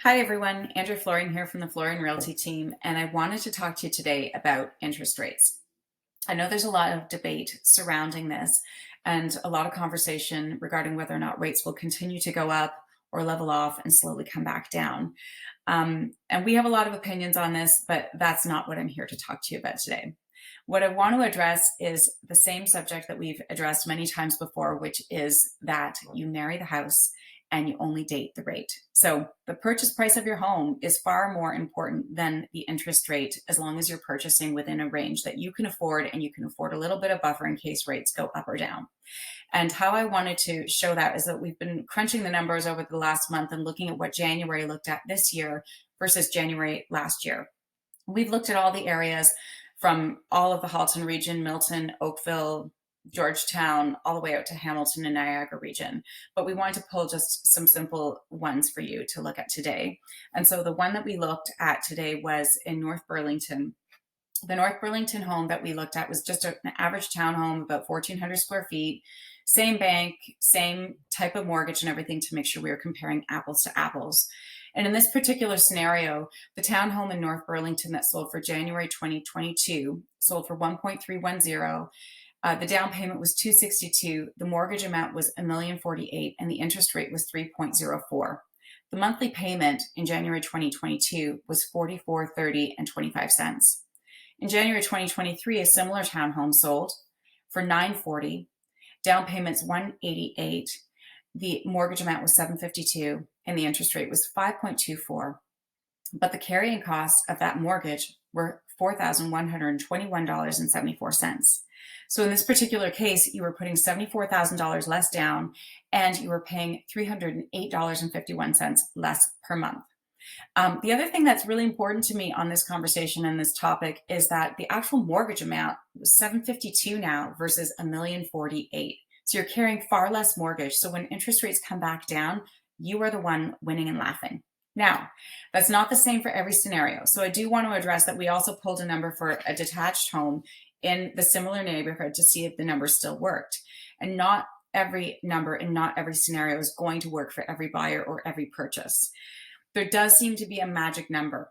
Hi everyone, Andrew Flooring here from the Flooring Realty team, and I wanted to talk to you today about interest rates. I know there's a lot of debate surrounding this and a lot of conversation regarding whether or not rates will continue to go up or level off and slowly come back down. And we have a lot of opinions on this, but that's not what I'm here to talk to you about today. What I want to address is the same subject that we've addressed many times before, which is that you marry the house and you only date the rate. So the purchase price of your home is far more important than the interest rate, as long as you're purchasing within a range that you can afford and you can afford a little bit of buffer in case rates go up or down. And how I wanted to show that is that we've been crunching the numbers over the last month and looking at what January looked at this year versus January last year. We've looked at all the areas from all of the Halton region, Milton, Oakville, Georgetown, all the way out to Hamilton and Niagara region. But we wanted to pull just some simple ones for you to look at today. And so the one that we looked at today was in North Burlington. The North Burlington home that we looked at was just an average townhome, about 1,400 square feet, same bank, same type of mortgage and everything to make sure we were comparing apples to apples. And in this particular scenario, the townhome in North Burlington that sold for January 2022 sold for 1.310. The down payment was 262. The mortgage amount was 1,048,000, and the interest rate was 3.04. The monthly payment in January 2022 was 44.30 and 25 cents. In January 2023, a similar townhome sold for 940. Down payments 188. The mortgage amount was 752, and the interest rate was 5.24. But the carrying costs of that mortgage were $4,121.74. So in this particular case, you were putting $74,000 less down, and you were paying $308.51 less per month. The other thing that's really important to me on this conversation and this topic is that the actual mortgage amount was 752 now versus 1,048,000. So you're carrying far less mortgage. So when interest rates come back down, you are the one winning and laughing. Now, that's not the same for every scenario. So I do want to address that we also pulled a number for a detached home in the similar neighborhood to see if the numbers still worked. And not every number and not every scenario is going to work for every buyer or every purchase. There does seem to be a magic number.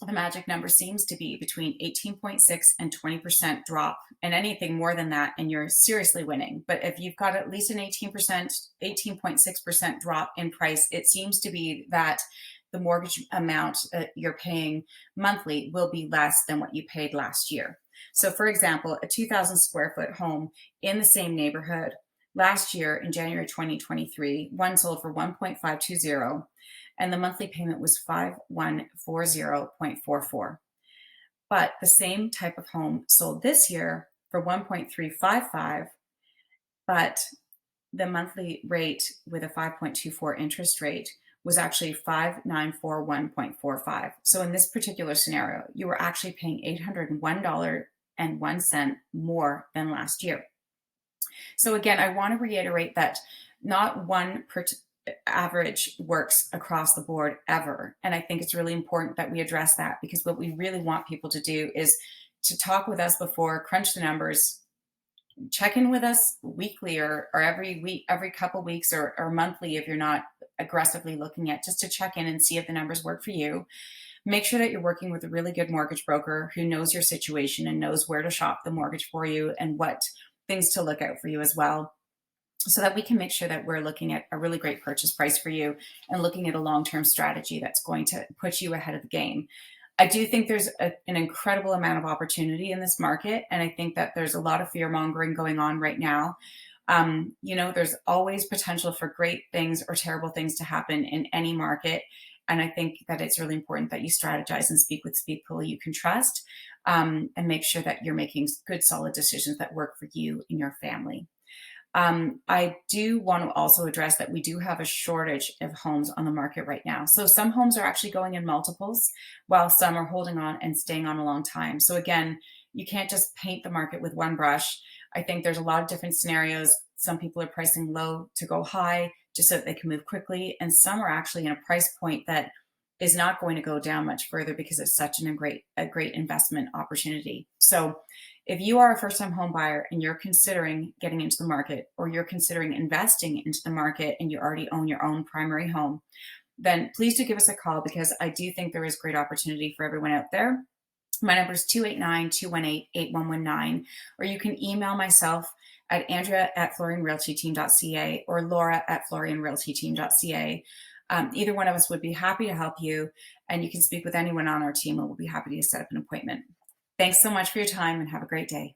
The magic number seems to be between 18.6 and 20% drop, and anything more than that, and you're seriously winning. But if you've got at least an 18.6% drop in price, it seems to be that the mortgage amount that you're paying monthly will be less than what you paid last year. So, for example, a 2,000 square foot home in the same neighborhood last year in January 2023, one sold for 1.520, and the monthly payment was 5140.44. But the same type of home sold this year for 1.355, but the monthly rate with a 5.24 interest rate was actually 5941.45. So in this particular scenario, you were actually paying $801.01 more than last year. So again, I want to reiterate that not one average works across the board ever. And I think it's really important that we address that, because what we really want people to do is to talk with us before, crunch the numbers, check in with us weekly or every week, every couple weeks or monthly if you're not aggressively looking at, just to check in and see if the numbers work for you. Make sure that you're working with a really good mortgage broker who knows your situation and knows where to shop the mortgage for you and what things to look out for you as well, so that we can make sure that we're looking at a really great purchase price for you and looking at a long-term strategy that's going to put you ahead of the game. I do think there's an incredible amount of opportunity in this market, and I think that there's a lot of fear mongering going on right now. There's always potential for great things or terrible things to happen in any market. And I think that it's really important that you strategize and speak with people you can trust, and make sure that you're making good, solid decisions that work for you and your family. I do want to also address that we do have a shortage of homes on the market right now. So some homes are actually going in multiples, while some are holding on and staying on a long time. So again, you can't just paint the market with one brush. I think there's a lot of different scenarios. Some people are pricing low to go high just so that they can move quickly. And some are actually in a price point that is not going to go down much further because it's such a great investment opportunity. So if you are a first-time home buyer and you're considering getting into the market, or you're considering investing into the market and you already own your own primary home, then please do give us a call, because I do think there is great opportunity for everyone out there. My number is 289-218-8119, or you can email myself at andrea@florianrealtyteam.ca or laura@florianrealtyteam.ca. Either one of us would be happy to help you, and you can speak with anyone on our team, and we'll be happy to set up an appointment. Thanks so much for your time, and have a great day.